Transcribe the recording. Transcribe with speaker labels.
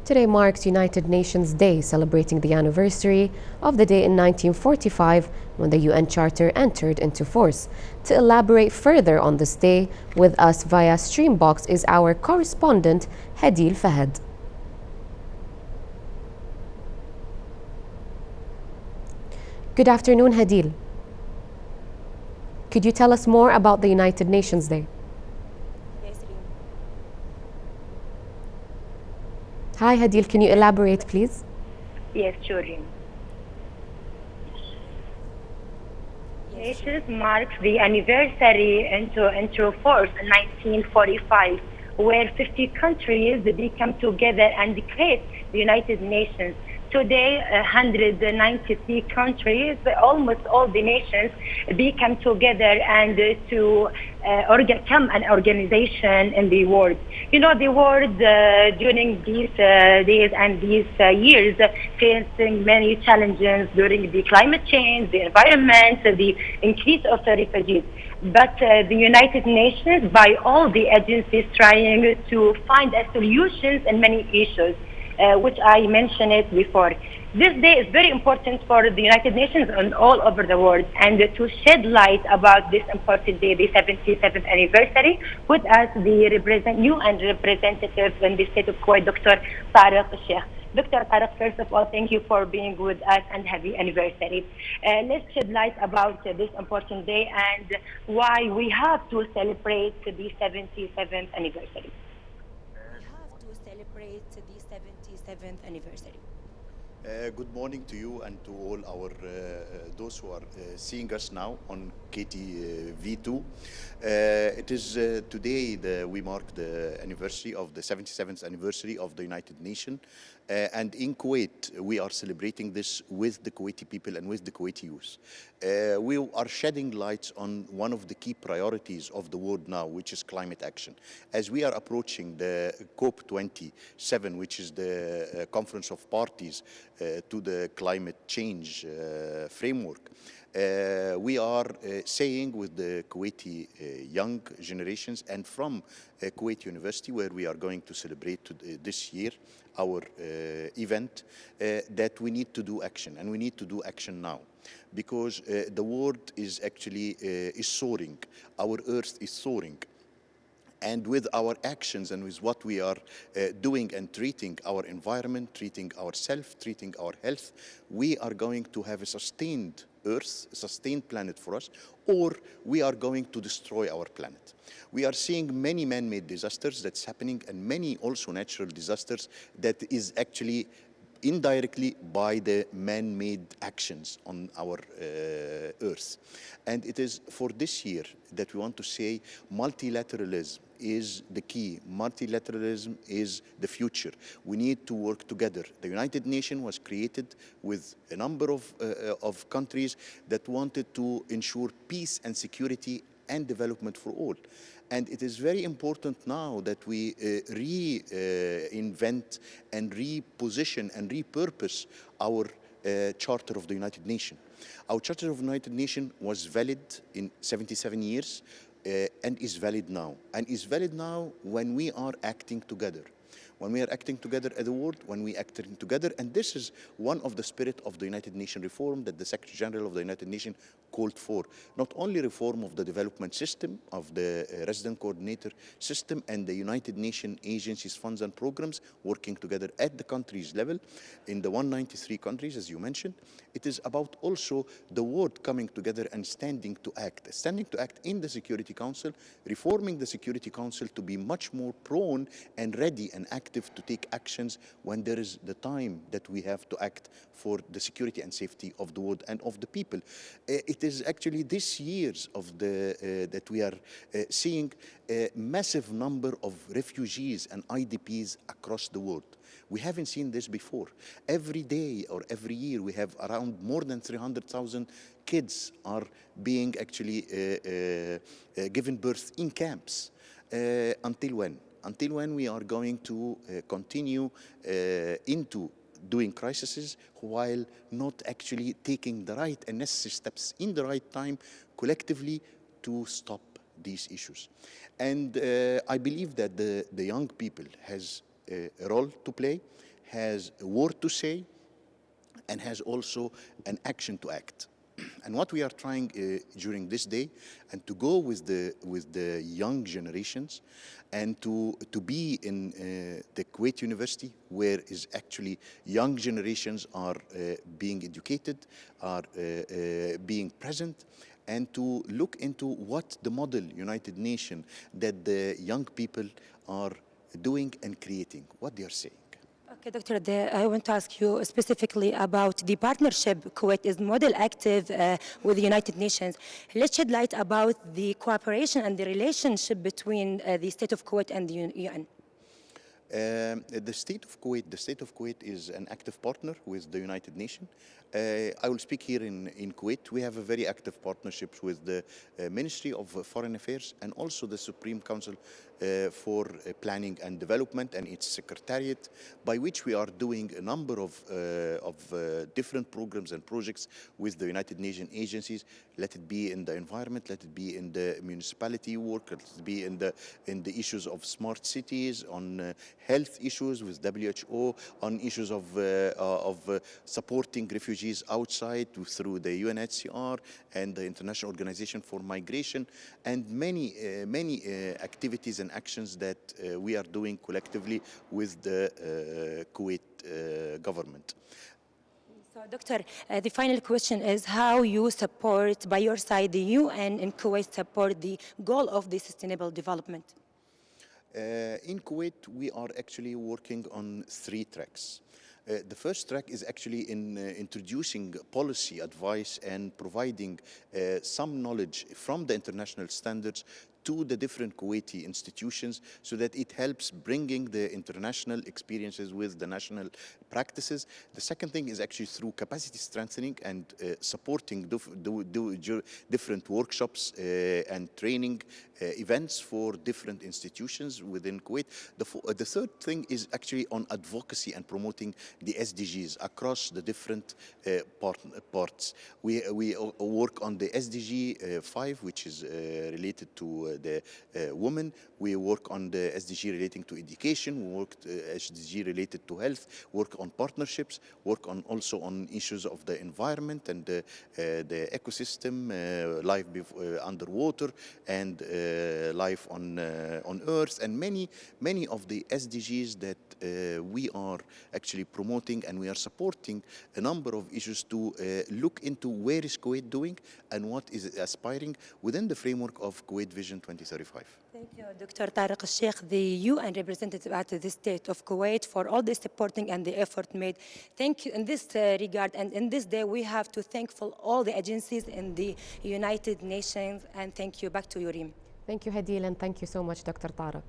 Speaker 1: Today marks United Nations Day, celebrating the anniversary of the day in 1945 when the UN Charter entered into force. To elaborate further on this day, with us via Streambox is our correspondent, Fahad. Good afternoon, Hadil. Could you tell us more about the United Nations Day? Hi, Hadil. Can you elaborate, please?
Speaker 2: Yes, sure. Nations marks the anniversary into force in 1945, where 50 countries become together and create the United Nations. Today, 193 countries, almost all the nations, become together and to become an organization in the world. You know, the world during these days and these years facing many challenges during the climate change, the environment, the increase of the refugees. But the United Nations, by all the agencies, trying to find a solutions in many issues. Which I mentioned it before. This day is very important for the United Nations and all over the world. And to shed light about this important day, the 77th anniversary, with us the new and representative in the state of Kuwait, Dr. Tariq Sheikh. Dr. Tariq, first of all, thank you for being with us and happy anniversary. Let's shed light about this important day and why we have to celebrate the 77th anniversary.
Speaker 3: Celebrate the 77th anniversary.
Speaker 4: Good morning to you and to all our those who are seeing us now on KTV2. It is today we mark the anniversary of the 77th anniversary of the United Nations. And in Kuwait, we are celebrating this with the Kuwaiti people and with the Kuwaiti youth. We are shedding lights on one of the key priorities of the world now, which is climate action. As we are approaching the COP27, which is the conference of parties to the climate change framework, we are saying with the Kuwaiti young generations and from Kuwait University, where we are going to celebrate this year our event, that we need to do action, and we need to do action now, because the world is actually is soaring. Our earth is soaring. And with our actions and with what we are doing and treating our environment, treating ourselves, treating our health, we are going to have a sustained earth, a sustained planet for us, or we are going to destroy our planet. We are seeing many man-made disasters that's happening, and many also natural disasters that is actually indirectly by the man-made actions on our earth. And it is for this year that we want to say multilateralism is the key. Multilateralism is the future. We need to work together. The United Nations was created with a number of countries that wanted to ensure peace and security and development for all. And it is very important now that we reinvent and reposition and repurpose our Charter of the United Nations. Our Charter of the United Nations was valid in 77 years and is valid now. And is valid now when we are acting together. When we are acting together as a world, when we are acting together, and this is one of the spirit of the United Nations reform that the Secretary General of the United Nations called for. Not only reform of the development system, of the resident coordinator system, and the United Nations agencies, funds and programs working together at the countries level, in the 193 countries, as you mentioned. It is about also the world coming together and standing to act in the Security Council, reforming the Security Council to be much more prone and ready and active to take actions when there is the time that we have to act for the security and safety of the world and of the people. It is actually this years of that we are seeing a massive number of refugees and IDPs across the world. We haven't seen this before. Every day or every year we have around more than 300,000 kids are being actually given birth in camps. Until when? Until when we are going to continue into doing crises while not actually taking the right and necessary steps in the right time collectively to stop these issues. And I believe that the young people has a role to play. has a word to say, and has also an action to act. And what we are trying during this day, and to go with the young generations, and to be in the Kuwait University, where is actually young generations are being educated, are being present, and to look into what the model United Nations that the young people are doing and creating, what they are saying.
Speaker 3: Okay, Doctor, I want to ask you specifically about the partnership Kuwait is model active with the United Nations. Let's shed light about the cooperation and the relationship between the state of Kuwait and the UN.
Speaker 4: The state of Kuwait is an active partner with the United Nations. I will speak here in Kuwait. We have a very active partnership with the Ministry of Foreign Affairs and also the Supreme Council for Planning and Development and its secretariat, by which we are doing a number of different programs and projects with the United Nations agencies. Let it be in the environment, let it be in the municipality work, let it be in the issues of smart cities, on health issues with WHO, on issues of supporting refugees outside through the UNHCR and the International Organization for Migration, and many activities and actions that we are doing collectively with the Kuwait government.
Speaker 3: So, Doctor, the final question is how you support, by your side, the UN and Kuwait support the goal of the sustainable development.
Speaker 4: In Kuwait, we are actually working on 3 tracks. The first track is actually in introducing policy advice and providing some knowledge from the international standards to the different Kuwaiti institutions, so that it helps bringing the international experiences with the national practices. The second thing is actually through capacity strengthening and supporting different workshops and training events for different institutions within Kuwait. The third thing is actually on advocacy and promoting the SDGs across the different parts. We work on the SDG 5, which is related to the women. We work on the SDG relating to education. We work SDG related to health. Work on partnerships. Work on also on issues of the environment and the ecosystem, life underwater, and life on Earth, and many of the SDGs that we are actually promoting, and we are supporting a number of issues to look into where is Kuwait doing and what is it aspiring within the framework of Kuwait Vision 2035.
Speaker 3: Thank you, Dr. Tariq Al-Sheikh, the UN representative at the state of Kuwait, for all the supporting and the effort made. Thank you in this regard, and in this day we have to thankful all the agencies in the United Nations, and thank you. Back to you, Reem.
Speaker 1: Thank you, Hadil, and thank you so much, Dr. Tariq.